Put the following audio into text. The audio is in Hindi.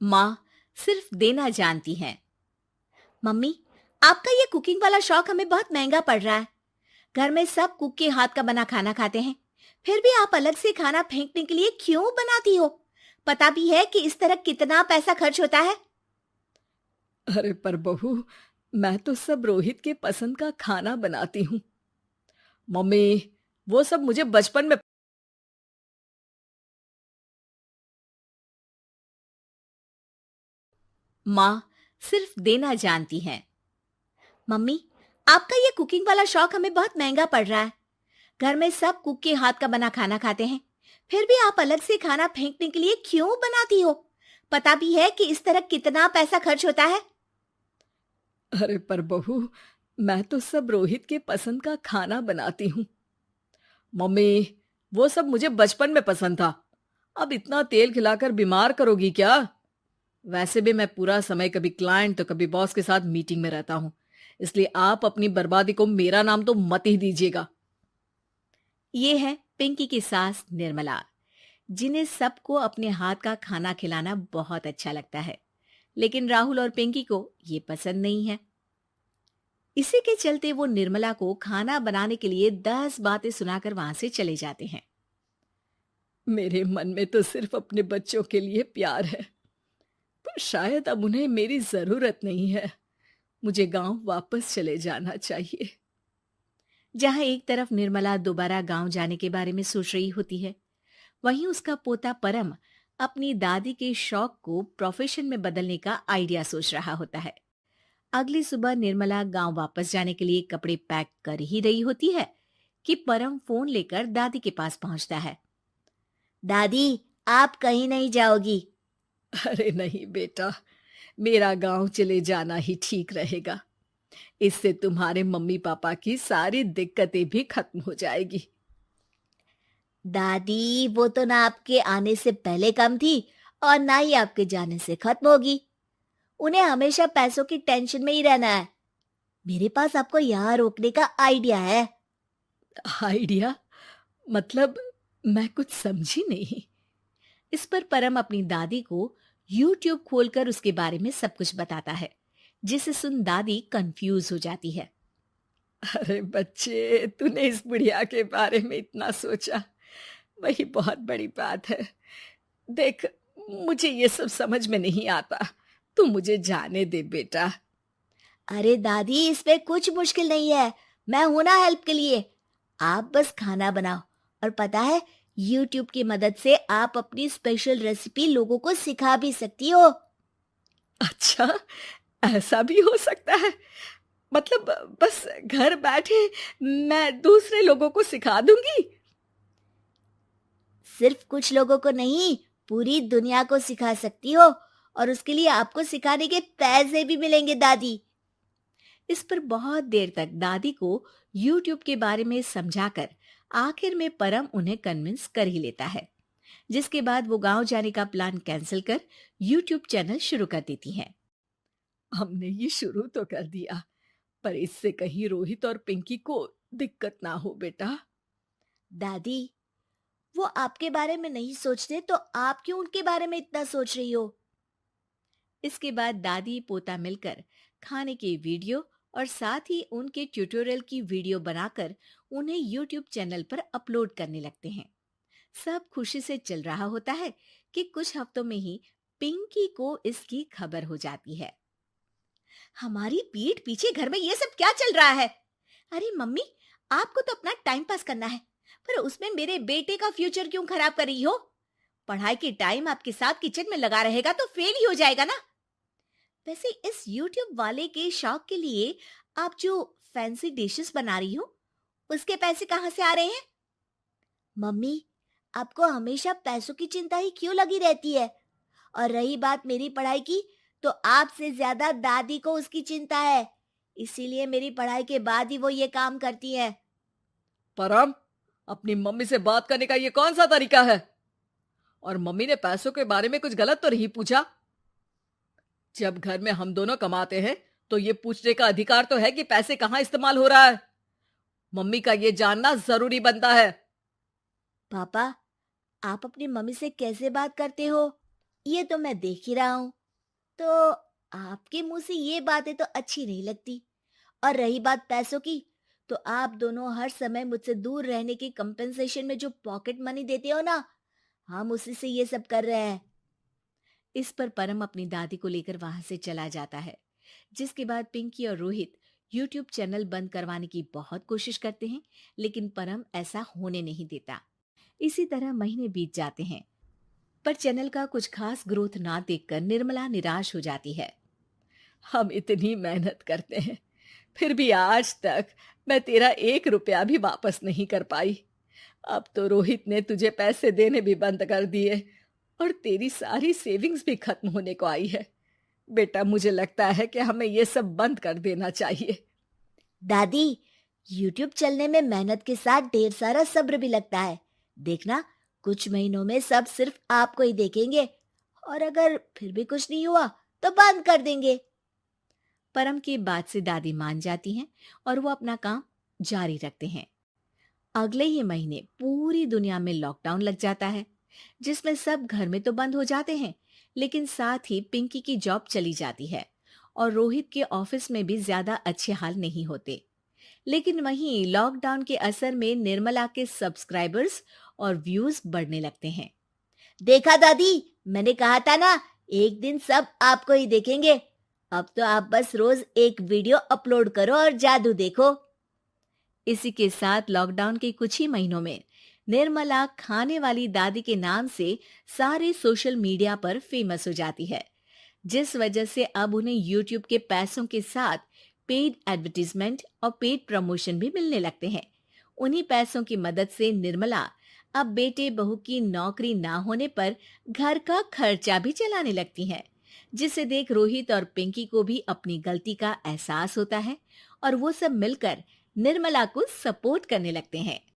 माँ सिर्फ देना जानती हैं। मम्मी, आपका ये कुकिंग वाला शौक हमें बहुत महंगा पड़ रहा है। घर में सब कुक के हाथ का बना खाना खाते हैं, फिर भी आप अलग से खाना फेंकने के लिए क्यों बनाती हो? पता भी है कि इस तरह कितना पैसा खर्च होता है। अरे पर बहू, मैं तो सब रोहित के पसंद का खाना बनाती हूँ। मम्मी, वो सब मुझे बचपन में। माँ सिर्फ देना जानती हैं। मम्मी, आपका ये कुकिंग वाला शौक हमें बहुत महंगा पड़ रहा है। घर में सब कुक के हाथ का बना खाना खाते हैं, फिर भी आप अलग से खाना फेंकने के लिए क्यों बनाती हो? पता भी है कि इस तरह कितना पैसा खर्च होता है। अरे पर बहू, मैं तो सब रोहित के पसंद का खाना बनाती हूँ। मम्मी, वो सब मुझे बचपन में पसंद था। अब इतना तेल खिलाकर बीमार करोगी क्या? वैसे भी मैं पूरा समय कभी क्लाइंट तो कभी बॉस के साथ मीटिंग में रहता हूँ। इसलिए आप अपनी बर्बादी को मेरा नाम तो मत ही दीजिएगा। ये है पिंकी की सास निर्मला, जिन्हें सबको अपने हाथ का खाना खिलाना बहुत अच्छा लगता है, लेकिन राहुल और पिंकी को ये पसंद नहीं है। इसी के चलते वो निर्मला को खाना बनाने के लिए 10 बातें सुनाकर वहां से चले जाते हैं। मेरे मन में तो सिर्फ अपने बच्चों के लिए प्यार है, पर शायद अब उन्हें मेरी जरूरत नहीं है। मुझे गांव वापस चले जाना चाहिए। जहां एक तरफ निर्मला दोबारा गांव जाने के बारे में सोच रही होती है, वहीं उसका पोता परम अपनी दादी के शौक को प्रोफेशन में बदलने का आइडिया सोच रहा होता है। अगली सुबह निर्मला गांव वापस जाने के लिए कपड़े पैक कर ही रही होती है कि परम फोन लेकर दादी के पास पहुंचता है। दादी, आप कहीं नहीं जाओगी? अरे नहीं बेटा, मेरा गांव चले जाना ही ठीक रहेगा। इससे तुम्हारे मम्मी पापा की सारी दिक्कतें भी खत्म हो जाएगी। दादी, वो तो ना आपके आने से पहले कम थी और ना ही आपके जाने से खत्म होगी। उन्हें हमेशा पैसों की टेंशन में ही रहना है। मेरे पास आपको यहाँ रोकने का आइडिया है। आइडिया? मतलब, मैं कुछ समझी नहीं। इस पर परम अपनी दादी को YouTube खोलकर उसके बारे में सब कुछ बताता है, जिसे सुन दादी कंफ्यूज हो जाती है। अरे बच्चे, तूने इस बुढ़िया के बारे में इतना सोचा, वही बहुत बड़ी बात है। देख, मुझे ये सब समझ में नहीं आता। तू मुझे जाने दे बेटा। अरे दादी, इसमें कुछ मुश्किल नहीं है। मैं हूं ना हेल्प के लिए। आप बस खाना बनाओ, और पता है, YouTube की मदद से आप अपनी स्पेशल रेसिपी लोगों को सिखा भी सकती हो। अच्छा, ऐसा भी हो सकता है? मतलब, बस घर बैठे मैं दूसरे लोगों को सिखा दूंगी? सिर्फ कुछ लोगों को नहीं, पूरी दुनिया को सिखा सकती हो, और उसके लिए आपको सिखाने के पैसे भी मिलेंगे दादी। इस पर बहुत देर तक दादी को YouTube के बारे में समझाकर आखिर में परम उन्हें कन्विंस कर ही लेता है, जिसके बाद वो गांव जाने का प्लान कैंसिल कर YouTube चैनल शुरू कर देती हैं। हमने ये शुरू तो कर दिया, पर इससे कहीं रोहित और पिंकी को दिक्कत ना हो बेटा। दादी, वो आपके बारे में नहीं सोचते तो आप क्यों उनके बारे में इतना सोच रही हो? इसके बाद दादी पोता मिलकर खाने की वीडियो और साथ ही उनके ट्यूटोरियल की वीडियो बनाकर उन्हें यूट्यूब चैनल पर अपलोड करने लगते हैं। सब खुशी से चल रहा होता है कि कुछ हफ्तों में ही पिंकी को इसकी खबर हो जाती है। हमारी पीठ पीछे घर में ये सब क्या चल रहा है? अरे मम्मी, आपको तो अपना टाइम पास करना है, पर उसमें मेरे बेटे का फ्यूचर क्यों खराब कर रही हो? पढ़ाई के टाइम आपके साथ किचन में लगा रहेगा तो फेल ही हो जाएगा ना। वैसे इस YouTube वाले के शौक के लिए आप जो फैंसी डिशेस बना रही हो, उसके पैसे कहाँ से आ रहे हैं? मम्मी, आपको हमेशा पैसों की चिंता ही क्यों लगी रहती है? और रही बात मेरी पढ़ाई की, तो आपसे ज्यादा दादी को उसकी चिंता है। इसीलिए मेरी पढ़ाई के बाद ही वो ये काम करती है। परम, अपनी मम्मी से बात करने का ये कौन सा तरीका है? और मम्मी ने पैसों के बारे में कुछ गलत तो नहीं पूछा? जब घर में हम दोनों कमाते हैं, तो ये पूछने का अधिकार तो है कि पैसे कहाँ इस्तेमाल हो रहा है। मम्मी का ये जानना जरूरी बनता है। पापा, आप अपनी मम्मी से कैसे बात करते हो? ये तो मैं देख ही रहा हूँ। तो आपके मुंह से ये बातें तो अच्छी नहीं लगती। और रही बात पैसों की, तो आप दोनों हर समय मुझसे दूर रहने की कंपेंसेशन में जो पॉकेट मनी देते हो ना, हम उसी से ये सब कर रहे हैं। इस पर परम अपनी दादी को लेकर वहां से चला जाता है, जिसके बाद पिंकी और रोहित यूट्यूब चैनल बंद करवाने की बहुत कोशिश करते हैं, लेकिन परम ऐसा होने नहीं देता। इसी तरह महीने बीत जाते हैं, पर चैनल का कुछ खास ग्रोथ ना देखकर निर्मला निराश हो जाती है। हम इतनी मेहनत करते हैं, फिर भी आज तक मैं तेरा 1 रुपया भी वापस नहीं कर पाई। अब तो रोहित ने तुझे पैसे देने भी बंद कर दिए और तेरी सारी सेविंग्स भी खत्म होने को आई है। बेटा, मुझे लगता है कि हमें ये सब बंद कर देना चाहिए। दादी, यूट्यूब चलने में मेहनत के साथ ढेर सारा सब्र भी लगता है। देखना, कुछ महीनों में सब सिर्फ आपको ही देखेंगे, और अगर फिर भी कुछ नहीं हुआ तो बंद कर देंगे। परम की बात से दादी मान जाती हैं और वो अपना काम जारी रखते हैं। अगले ही महीने पूरी दुनिया में लॉकडाउन लग जाता है, जिसमें सब घर में तो बंद हो जाते हैं, लेकिन साथ ही पिंकी की जॉब चली जाती है और रोहित के ऑफिस में भी ज्यादा अच्छे हाल नहीं होते। लेकिन वहीं लॉकडाउन के असर में निर्मला के सब्सक्राइबर्स और व्यूज बढ़ने लगते हैं। देखा दादी, मैंने कहा था ना, एक दिन सब आपको ही देखेंगे। अब तो आप बस रोज एक वीडियो अपलोड करो और जादू देखो। इसी के साथ लॉकडाउन के कुछ ही महीनों में निर्मला खाने वाली दादी के नाम से सारे सोशल मीडिया पर फेमस हो जाती है, जिस वजह से अब उन्हें यूट्यूब के पैसों के साथ पेड एडवर्टीजमेंट और पेड प्रमोशन भी मिलने लगते हैं। उन्हीं पैसों की मदद से निर्मला अब बेटे बहू की नौकरी ना होने पर घर का खर्चा भी चलाने लगती हैं, जिसे देख रोहित और पिंकी को भी अपनी गलती का एहसास होता है और वो सब मिलकर निर्मला को सपोर्ट करने लगते हैं।